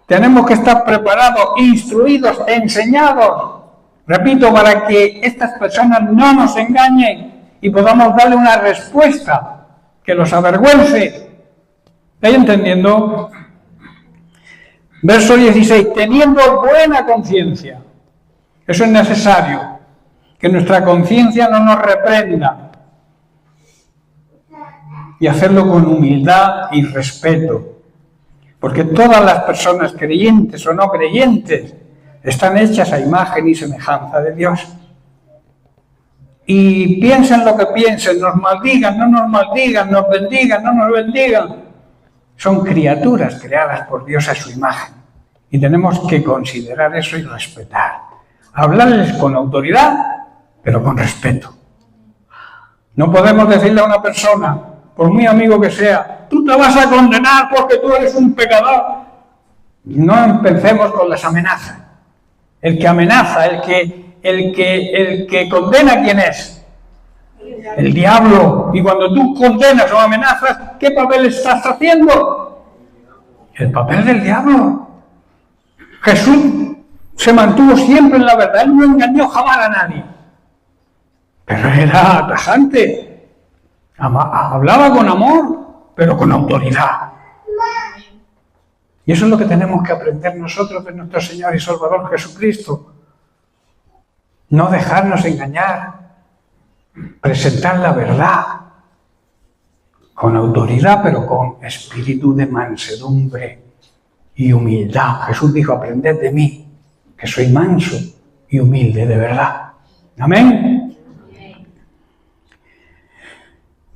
Tenemos que estar preparados, instruidos, enseñados, repito, para que estas personas no nos engañen y podamos darle una respuesta que los avergüence. ¿Estáis entendiendo? Verso 16: teniendo buena conciencia. Eso es necesario, que nuestra conciencia no nos reprenda, y hacerlo con humildad y respeto, porque todas las personas, creyentes o no creyentes, están hechas a imagen y semejanza de Dios. Y piensen lo que piensen, nos maldigan, no nos maldigan, nos bendigan, no nos bendigan, son criaturas creadas por Dios a su imagen Y tenemos que considerar eso y respetar. Hablarles con autoridad, pero con respeto. No podemos decirle a una persona, por muy amigo que sea, tú te vas a condenar porque tú eres un pecador. No empecemos con las amenazas. El que amenaza, el que condena, ¿quién es? El diablo. Y cuando tú condenas o amenazas, ¿qué papel estás haciendo? El papel del diablo. Jesús se mantuvo siempre en la verdad. Él no engañó jamás a nadie. Pero era tajante. Hablaba con amor, pero con autoridad. Y eso es lo que tenemos que aprender nosotros de nuestro Señor y Salvador Jesucristo. No dejarnos engañar. Presentar la verdad. Con autoridad, pero con espíritu de mansedumbre y humildad. Jesús dijo, aprended de mí, que soy manso y humilde de verdad. Amén.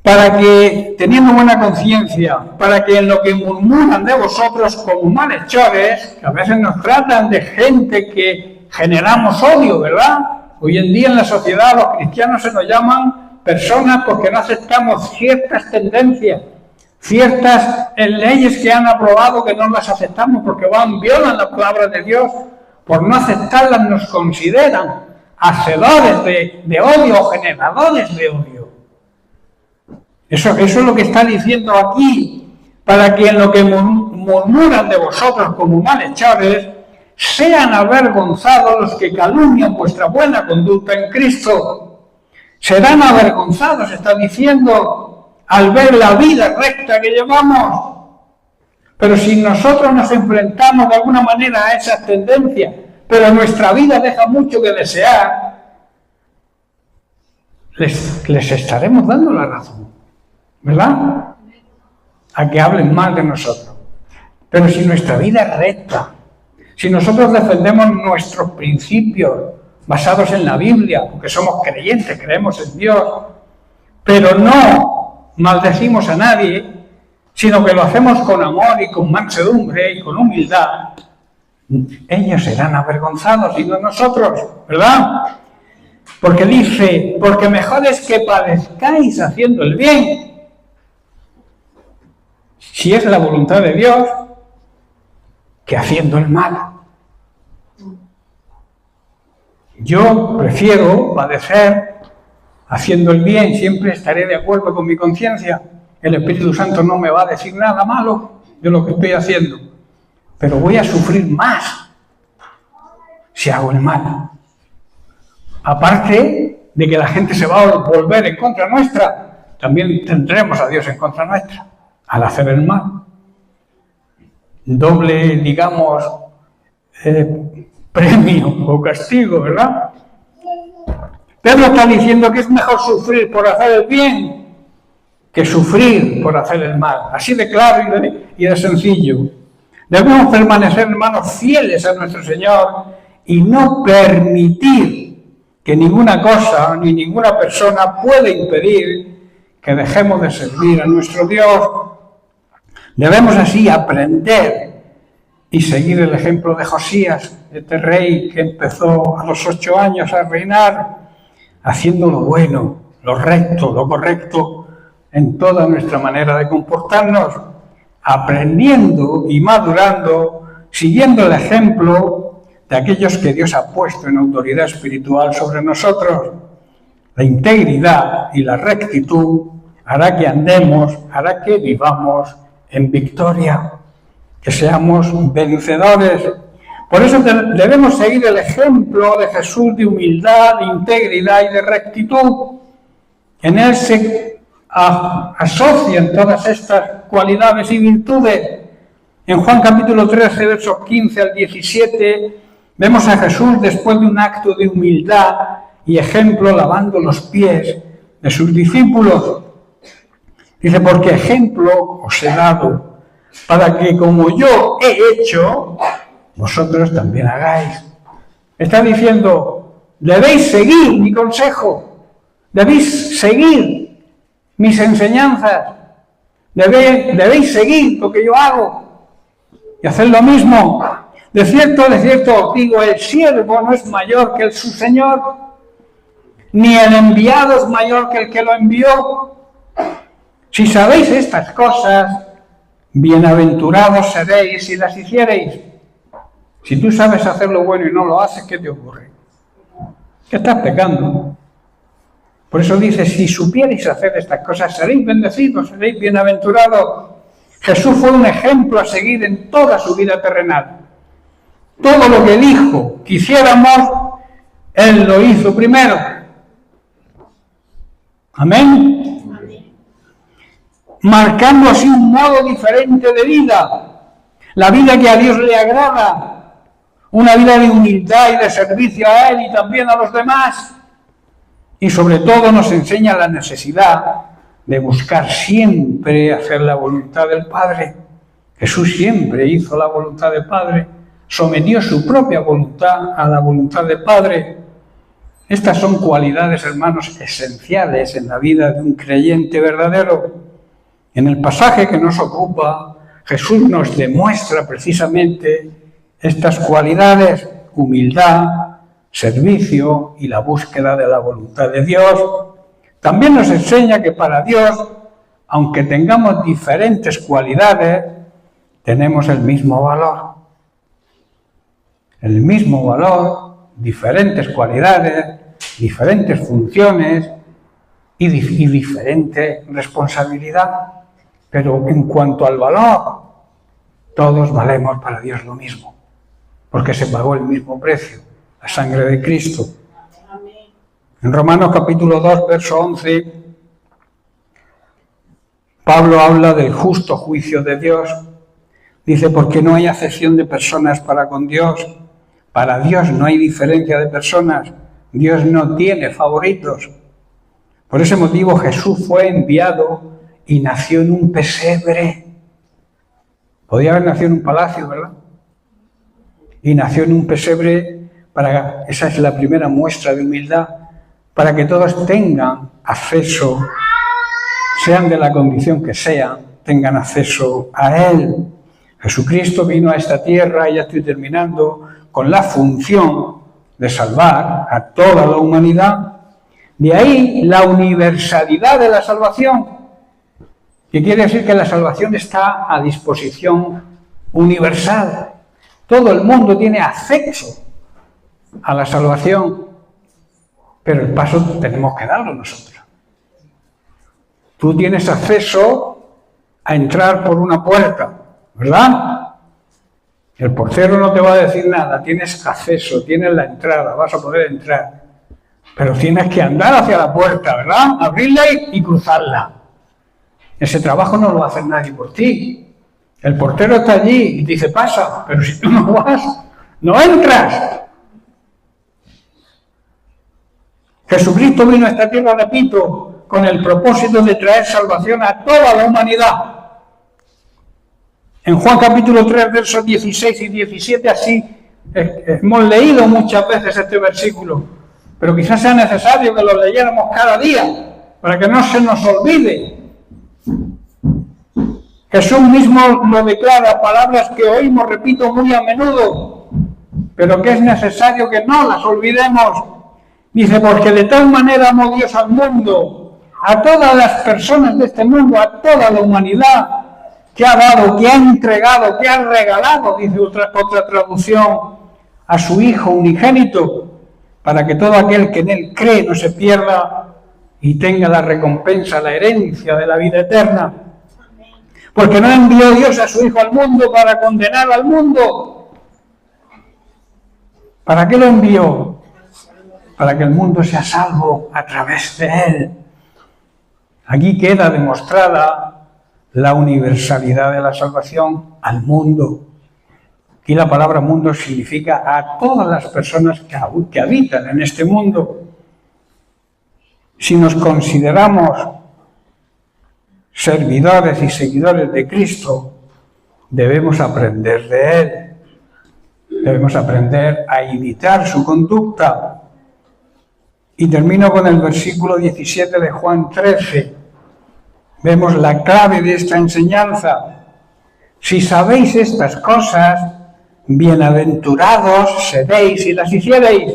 Para que, teniendo buena conciencia, para que en lo que murmuran de vosotros como malhechores, que a veces nos tratan de gente que generamos odio, ¿verdad? Hoy en día en la sociedad los cristianos se nos llaman personas porque no aceptamos ciertas tendencias, ciertas leyes que han aprobado que no las aceptamos porque violan la palabra de Dios. Por no aceptarlas nos consideran hacedores de odio o generadores de odio. Eso es lo que está diciendo aquí, para que en lo que murmuran de vosotros como malhechores, sean avergonzados los que calumnian vuestra buena conducta en Cristo. Serán avergonzados, está diciendo, al ver la vida recta que llevamos. Pero si nosotros nos enfrentamos de alguna manera a esas tendencias, pero nuestra vida deja mucho que desear, les estaremos dando la razón, ¿verdad? A que hablen mal de nosotros. Pero si nuestra vida es recta, si nosotros defendemos nuestros principios basados en la Biblia, porque somos creyentes, creemos en Dios, pero no maldecimos a nadie, sino que lo hacemos con amor y con mansedumbre y con humildad, ellos serán avergonzados y no nosotros, ¿verdad? Porque dice, porque mejor es que padezcáis haciendo el bien, si es la voluntad de Dios, que haciendo el mal. Yo prefiero padecer haciendo el bien, siempre estaré de acuerdo con mi conciencia. El Espíritu Santo no me va a decir nada malo de lo que estoy haciendo, pero voy a sufrir más si hago el mal. Aparte de que la gente se va a volver en contra nuestra, también tendremos a Dios en contra nuestra al hacer el mal. Doble, digamos, premio o castigo, ¿verdad? Pedro está diciendo que es mejor sufrir por hacer el bien que sufrir por hacer el mal. Así de claro y de sencillo. Debemos permanecer, hermanos, fieles a nuestro Señor y no permitir que ninguna cosa ni ninguna persona pueda impedir que dejemos de servir a nuestro Dios. Debemos así aprender y seguir el ejemplo de Josías, este rey que empezó a los 8 años a reinar, haciendo lo bueno, lo recto, lo correcto en toda nuestra manera de comportarnos, aprendiendo y madurando, siguiendo el ejemplo de aquellos que Dios ha puesto en autoridad espiritual sobre nosotros. La integridad y la rectitud hará que andemos, hará que vivamos en victoria, que seamos vencedores. Por eso debemos seguir el ejemplo de Jesús de humildad, de integridad y de rectitud. En él se asocian todas estas cualidades y virtudes. En Juan capítulo 13, versos 15 al 17, vemos a Jesús después de un acto de humildad y ejemplo lavando los pies de sus discípulos. Dice, porque ejemplo os he dado, para que como yo he hecho, vosotros también hagáis. Está diciendo, debéis seguir mi consejo, debéis seguir mis enseñanzas, debéis seguir lo que yo hago y hacer lo mismo. de cierto os digo, el siervo no es mayor que su señor, ni el enviado es mayor que el que lo envió. Si sabéis estas cosas, bienaventurados seréis si las hiciereis. Si tú sabes hacer lo bueno y no lo haces, ¿qué te ocurre? ¿Qué estás pecando? Por eso dice, si supierais hacer estas cosas, seréis bendecidos, seréis bienaventurados. Jesús fue un ejemplo a seguir en toda su vida terrenal. Todo lo que dijo que hiciéramos, Él lo hizo primero. Amén. Marcando así un modo diferente de vida. La vida que a Dios le agrada. Una vida de humildad y de servicio a Él y también a los demás. Y sobre todo nos enseña la necesidad de buscar siempre hacer la voluntad del Padre. Jesús siempre hizo la voluntad del Padre, sometió su propia voluntad a la voluntad del Padre. Estas son cualidades, hermanos, esenciales en la vida de un creyente verdadero. En el pasaje que nos ocupa, Jesús nos demuestra precisamente estas cualidades: humildad, servicio y la búsqueda de la voluntad de Dios. También nos enseña que para Dios, aunque tengamos diferentes cualidades, tenemos el mismo valor. El mismo valor, diferentes cualidades, diferentes funciones y diferente responsabilidad. Pero en cuanto al valor, todos valemos para Dios lo mismo, porque se pagó el mismo precio, la sangre de Cristo. En Romanos capítulo 2, verso 11, Pablo habla del justo juicio de Dios. Dice, porque no hay acepción de personas para con Dios. Para Dios no hay diferencia de personas. Dios no tiene favoritos. Por ese motivo Jesús fue enviado y nació en un pesebre. Podía haber nacido en un palacio, ¿verdad? Y nació en un pesebre esa es la primera muestra de humildad, para que todos tengan acceso, sean de la condición que sean, tengan acceso a Él. Jesucristo vino a esta tierra, y ya estoy terminando, con la función de salvar a toda la humanidad. De ahí la universalidad de la salvación, que quiere decir que la salvación está a disposición universal. Todo el mundo tiene acceso a la salvación, pero el paso tenemos que darlo nosotros. Tú tienes acceso a entrar por una puerta, ¿verdad? El portero no te va a decir nada, tienes acceso, tienes la entrada, vas a poder entrar. Pero tienes que andar hacia la puerta, ¿verdad? Abrirla y cruzarla. Ese trabajo no lo va a hacer nadie por ti. El portero está allí y te dice, pasa, pero si tú no vas, no entras. Jesucristo vino a esta tierra, repito, con el propósito de traer salvación a toda la humanidad. En Juan capítulo 3, versos 16 y 17, así hemos leído muchas veces este versículo, pero quizás sea necesario que lo leyéramos cada día, para que no se nos olvide. Jesús mismo lo declara, palabras que oímos, repito, muy a menudo, pero que es necesario que no las olvidemos. Dice, porque de tal manera amó Dios al mundo, a todas las personas de este mundo, a toda la humanidad, que ha dado, que ha entregado, que ha regalado, dice otra traducción, a su Hijo unigénito, para que todo aquel que en Él cree no se pierda y tenga la recompensa, la herencia de la vida eterna. Porque no envió Dios a su Hijo al mundo para condenar al mundo. ¿Para qué lo envió? Para que el mundo sea salvo a través de Él. Aquí queda demostrada la universalidad de la salvación al mundo. Aquí la palabra mundo significa a todas las personas que habitan en este mundo. Si nos consideramos servidores y seguidores de Cristo, debemos aprender de Él. Debemos aprender a imitar su conducta. Y termino con el versículo 17 de Juan 13. Vemos la clave de esta enseñanza. Si sabéis estas cosas, bienaventurados seréis si las hiciereis.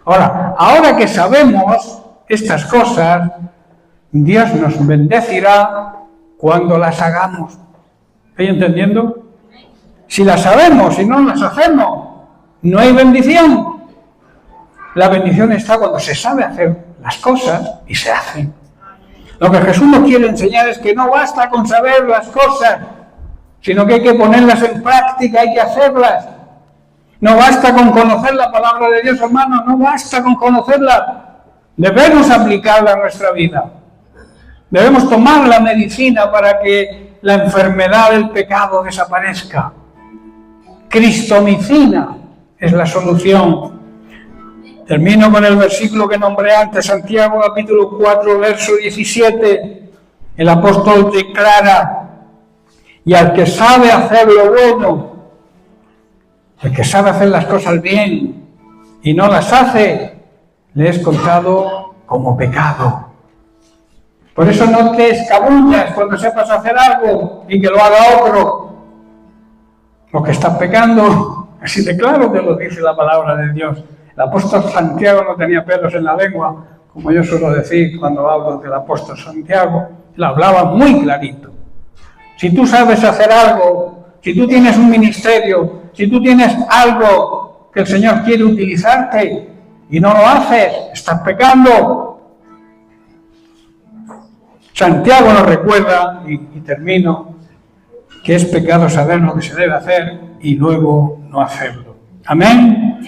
Ahora que sabemos estas cosas, Dios nos bendecirá cuando las hagamos. ¿Estáis entendiendo? Si las sabemos y no las hacemos, no hay bendición. La bendición está cuando se sabe hacer las cosas y se hacen. Lo que Jesús nos quiere enseñar es que no basta con saber las cosas, sino que hay que ponerlas en práctica, hay que hacerlas. No basta con conocer la palabra de Dios, hermano, no basta con conocerla. Debemos aplicarla a nuestra vida. Debemos tomar la medicina para que la enfermedad del pecado desaparezca. Cristomicina es la solución. Termino con el versículo que nombré antes, Santiago capítulo 4, verso 17. El apóstol declara: y al que sabe hacer lo bueno, el que sabe hacer las cosas bien y no las hace, le es contado como pecado. Por eso no te escabullas cuando sepas hacer algo y que lo haga otro. Lo que estás pecando, así de claro te lo dice la palabra de Dios. El apóstol Santiago no tenía pelos en la lengua, como yo suelo decir cuando hablo del apóstol Santiago. Él hablaba muy clarito. Si tú sabes hacer algo, si tú tienes un ministerio, si tú tienes algo que el Señor quiere utilizarte y no lo haces, estás pecando. Santiago nos recuerda, y termino, que es pecado saber lo que se debe hacer y luego no hacerlo. Amén.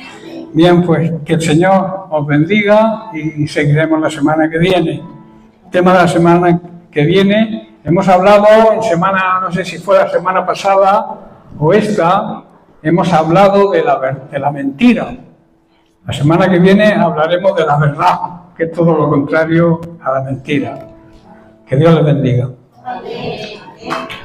Bien, pues que el Señor os bendiga y seguiremos la semana que viene. El tema de la semana que viene, hemos hablado en semana, no sé si fue la semana pasada o esta, hemos hablado de la mentira. La semana que viene hablaremos de la verdad, que es todo lo contrario a la mentira. Que Dios les bendiga. Amén.